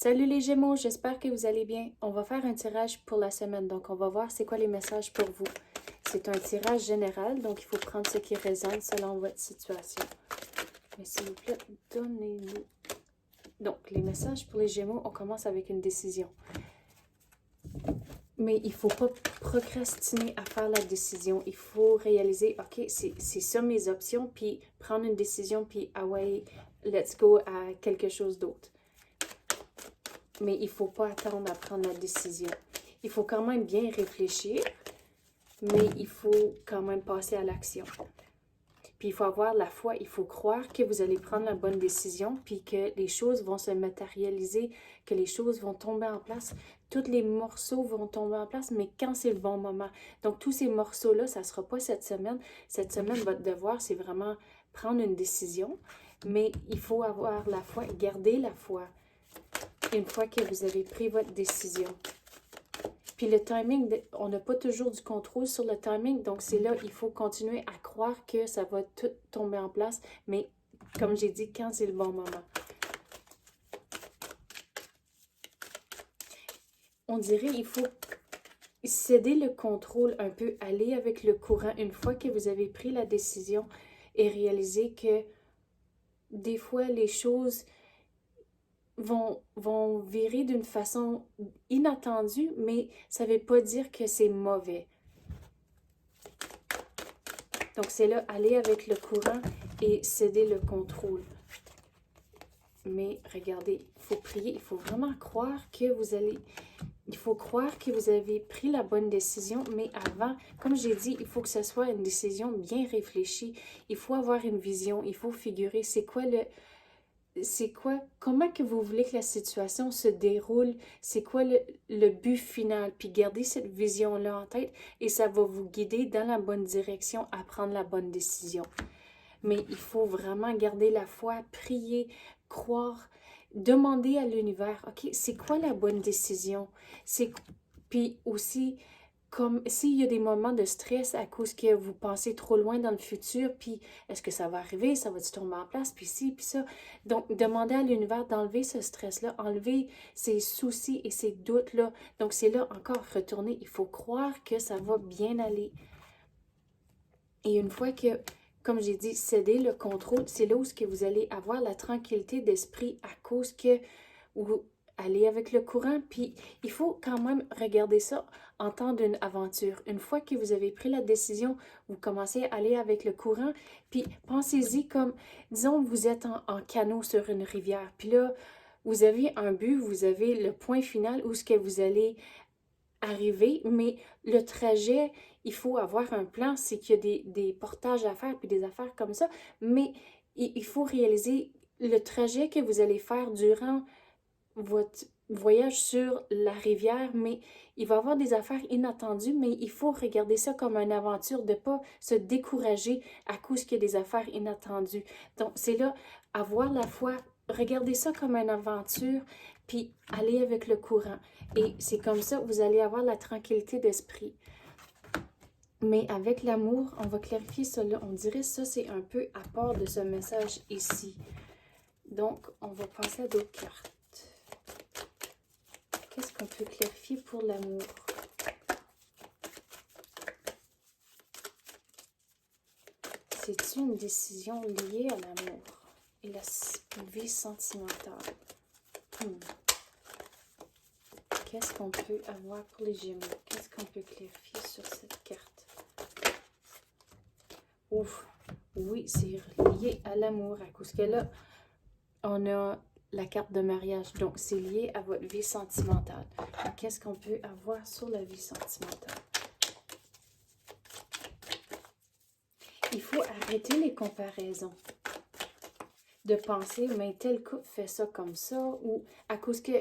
Salut les Gémeaux, j'espère que vous allez bien. On va faire un tirage pour la semaine, donc on va voir c'est quoi les messages pour vous. C'est un tirage général, donc il faut prendre ce qui résonne selon votre situation. Mais s'il vous plaît, donnez-nous. Donc, les messages pour les Gémeaux, on commence avec une décision. Mais il ne faut pas procrastiner à faire la décision. Il faut réaliser, OK, c'est ça mes options, puis prendre une décision, puis ah ouais, let's go à quelque chose d'autre. Mais il ne faut pas attendre à prendre la décision. Il faut quand même bien réfléchir, mais il faut quand même passer à l'action. Puis il faut avoir la foi, il faut croire que vous allez prendre la bonne décision, puis que les choses vont se matérialiser, que les choses vont tomber en place. Tous les morceaux vont tomber en place, mais quand c'est le bon moment. Donc tous ces morceaux-là, ça ne sera pas cette semaine. Cette semaine, votre devoir, c'est vraiment prendre une décision, mais il faut avoir la foi, garder la foi une fois que vous avez pris votre décision. Puis le timing, on n'a pas toujours du contrôle sur le timing, donc c'est là, il faut continuer à croire que ça va tout tomber en place, mais comme j'ai dit, quand c'est le bon moment. On dirait il faut céder le contrôle un peu, aller avec le courant une fois que vous avez pris la décision et réaliser que des fois les choses vont virer d'une façon inattendue, mais ça ne veut pas dire que c'est mauvais. Donc, c'est là, aller avec le courant et céder le contrôle. Mais regardez, il faut prier, il faut vraiment croire que vous allez... Il faut croire que vous avez pris la bonne décision, mais avant, comme j'ai dit, il faut que ce soit une décision bien réfléchie. Il faut avoir une vision, il faut figurer comment que vous voulez que la situation se déroule, c'est quoi le but final, puis gardez cette vision-là en tête et ça va vous guider dans la bonne direction à prendre la bonne décision. Mais il faut vraiment garder la foi, prier, croire, demander à l'univers, OK, c'est quoi la bonne décision? Puis aussi, comme s'il y a des moments de stress à cause que vous pensez trop loin dans le futur, puis est-ce que ça va arriver, ça va-tu tomber en place, puis ci, puis ça. Donc, demandez à l'univers d'enlever ce stress-là, enlever ces soucis et ces doutes-là. Donc, c'est là encore, retourner, il faut croire que ça va bien aller. Et une fois que, comme j'ai dit, céder le contrôle, c'est là où vous allez avoir la tranquillité d'esprit à cause que vous allez avec le courant. Puis, il faut quand même regarder ça en temps d'une aventure. Une fois que vous avez pris la décision, vous commencez à aller avec le courant. Puis, pensez-y comme, disons, vous êtes en canot sur une rivière. Puis là, vous avez un but, vous avez le point final où ce que vous allez arriver, mais le trajet, il faut avoir un plan, c'est qu'il y a des portages à faire, puis des affaires comme ça, mais il faut réaliser le trajet que vous allez faire durant votre voyage sur la rivière, mais il va y avoir des affaires inattendues, mais il faut regarder ça comme une aventure, de ne pas se décourager à cause qu'il y a des affaires inattendues. Donc, c'est là, avoir la foi, regarder ça comme une aventure, puis aller avec le courant. Et c'est comme ça que vous allez avoir la tranquillité d'esprit. Mais avec l'amour, on va clarifier ça là. On dirait ça, c'est un peu à part de ce message ici. Donc, on va passer à d'autres cartes. Qu'est-ce qu'on peut clarifier pour l'amour? C'est-tu une décision liée à l'amour et la vie sentimentale? Qu'est-ce qu'on peut avoir pour les Gémeaux? Qu'est-ce qu'on peut clarifier sur cette carte? Ouf! Oui, c'est lié à l'amour, à cause que là, on a la carte de mariage. Donc, c'est lié à votre vie sentimentale. Qu'est-ce qu'on peut avoir sur la vie sentimentale? Il faut arrêter les comparaisons. De penser, mais tel couple fait ça comme ça, ou à cause que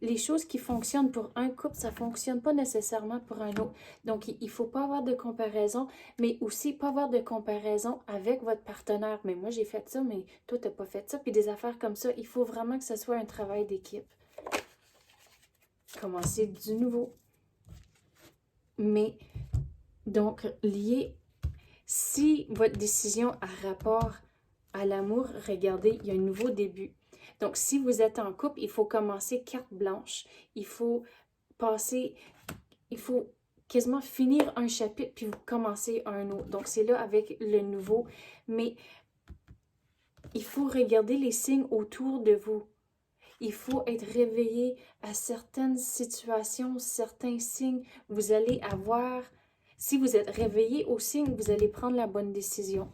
les choses qui fonctionnent pour un couple, ça ne fonctionne pas nécessairement pour un autre. Donc, il ne faut pas avoir de comparaison, mais aussi pas avoir de comparaison avec votre partenaire. Mais moi, j'ai fait ça, mais toi, tu n'as pas fait ça. Puis des affaires comme ça, il faut vraiment que ce soit un travail d'équipe. Commencer du nouveau. Mais, donc, lié, si votre décision a rapport à l'amour, regardez, il y a un nouveau début. Donc, si vous êtes en couple, il faut commencer carte blanche. Il faut quasiment finir un chapitre, puis vous commencez un autre. Donc, c'est là avec le nouveau. Mais il faut regarder les signes autour de vous. Il faut être réveillé à certaines situations, certains signes. Vous allez avoir, si vous êtes réveillé aux signes, vous allez prendre la bonne décision.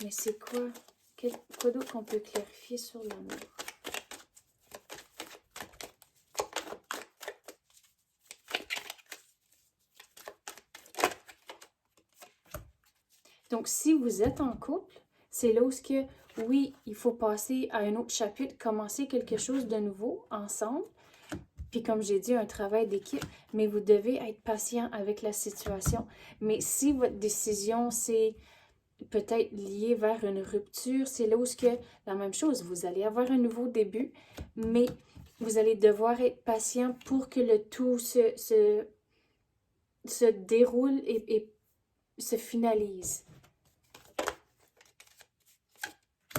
Mais c'est quoi? Quoi d'autre qu'on peut clarifier sur l'amour? Donc, si vous êtes en couple, c'est là où oui, il faut passer à un autre chapitre, commencer quelque chose de nouveau ensemble. Puis comme j'ai dit, un travail d'équipe, mais vous devez être patient avec la situation. Mais si votre décision, c'est peut-être lié vers une rupture, c'est là où la même chose, vous allez avoir un nouveau début, mais vous allez devoir être patient pour que le tout se déroule et se finalise.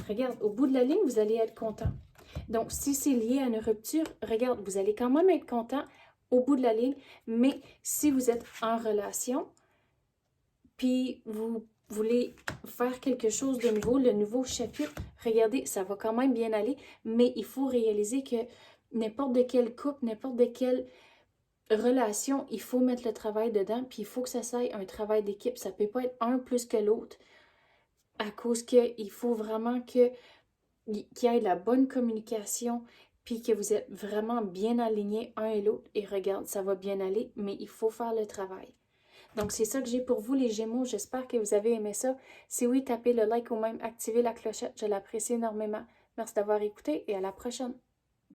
Regarde, au bout de la ligne, vous allez être content. Donc, si c'est lié à une rupture, regarde, vous allez quand même être content au bout de la ligne, mais si vous êtes en relation, puis vous voulez faire quelque chose de nouveau, le nouveau chapitre, regardez, ça va quand même bien aller, mais il faut réaliser que n'importe de quel couple, n'importe de quelle relation, il faut mettre le travail dedans, puis il faut que ça soit un travail d'équipe. Ça ne peut pas être un plus que l'autre, à cause qu'il faut vraiment qu'il y ait de la bonne communication, puis que vous êtes vraiment bien alignés un et l'autre. Et regarde, ça va bien aller, mais il faut faire le travail. Donc, c'est ça que j'ai pour vous, les Gémeaux. J'espère que vous avez aimé ça. Si oui, tapez le like ou même activez la clochette. Je l'apprécie énormément. Merci d'avoir écouté et à la prochaine.